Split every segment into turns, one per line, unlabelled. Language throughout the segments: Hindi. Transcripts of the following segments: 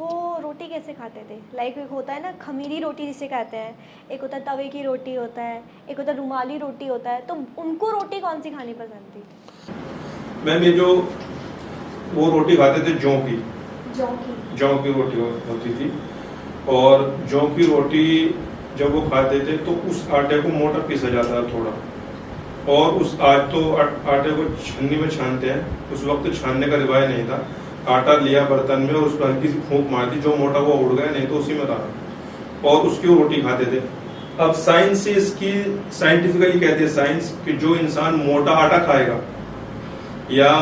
वो रोटी कैसे खाते थे? लाइक एक होता है ना खमीरी रोटी जिसे कहते हैं, एक होता है तवे की रोटी होता है, एक होता है रुमाली रोटी होता है, तो उनको रोटी कौन-सी खानी पसंद थी?
मैम ये जो वो रोटी खाते थे जौ की रोटी होती थी। और जौ की रोटी जब वो खाते थे तो उस आटे को मोटा पीसा जाता था थोड़ा, और उस आटे को छन्नी में छानते हैं। उस वक्त छानने का रिवाज नहीं था। आटा लिया बर्तन में और उस पर हल्की सी फूंक मार दी, जो मोटा वो उड़ गया, नहीं तो उसी में था, और उसकी वो रोटी खाते थे। अब साइंस से इसकी साइंटिफिकली कहती है साइंस कि जो इंसान मोटा आटा खाएगा या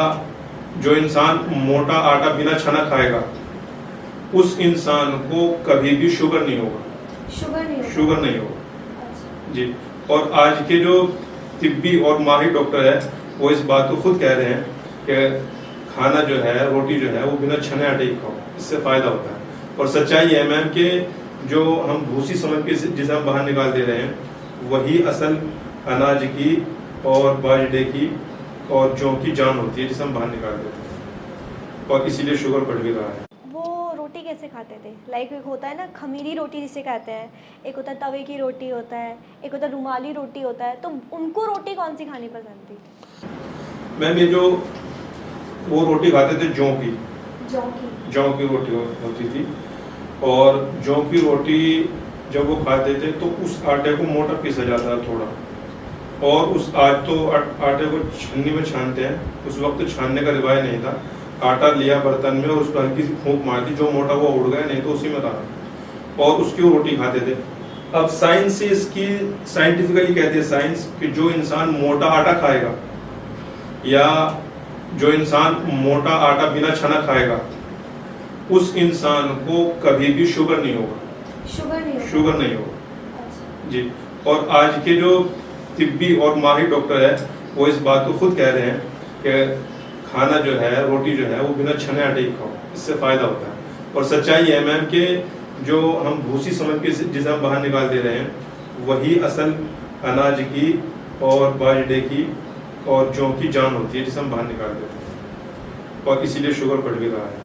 जो इंसान मोटा आटा बिना छना खाएगा उस इंसान को कभी भी शुगर नहीं होगा। शुगर नहीं होगा।
अच्छा।
जी। और आज के जो तिब्बी और माहिर डॉक्टर है वो इस बात को खुद कह रहे हैं कि खाना जो है, रोटी जो है, वो बिना छने आटे ही खाओ, इससे फायदा होता है। और सच्चाई है मैम कि जो हम भूसी समझ के जिसे हम बाहर निकाल दे रहे हैं वही असल अनाज की और बाजरे की और जौ की जान होती है जिसे हम बाहर निकाल देते हैं, और इसीलिए शुगर बढ़ भी रहा है।
वो रोटी कैसे खाते थे? लाइक एक होता है ना खमीरी रोटी जिसे कहते हैं, एक होता है तवे की रोटी होता है, एक होता है रुमाली रोटी होता है, तो उनको रोटी कौन-सी खानी पसंद थी?
मैम ये जो वो रोटी खाते थे जौ की रोटी होती थी। और जौ की रोटी जब वो खाते थे तो उस आटे को मोटा पीसा जाता था थोड़ा, और उस आटे को छन्नी में छानते हैं। उस वक्त छानने का रिवाज नहीं था। आटा लिया बर्तन में और उस पर हल्की सी फूंक मार दी, जो मोटा वो उड़ गया, नहीं तो उसी में था, और उसकी वो रोटी खाते थे। अब साइंस से इसकी साइंटिफिकली कहती है साइंस कि जो इंसान मोटा आटा खाएगा या जो इंसान मोटा आटा बिना छना खाएगा उस इंसान को कभी भी शुगर नहीं होगा। शुगर नहीं होगा।
अच्छा।
जी। और आज के जो तिब्बी और माहिर डॉक्टर है वो इस बात को खुद कह रहे हैं कि खाना जो है, रोटी जो है, वो बिना छने आटे ही खाओ, इससे फायदा होता है। और सच्चाई है मैम कि जो हम भूसी समझ के जिसे हम बाहर निकाल दे रहे हैं वही असल अनाज की और बाजरे की और जौ की जान होती है जिसे हम बाहर निकाल देते हैं, और इसीलिए शुगर बढ़ भी रहा है।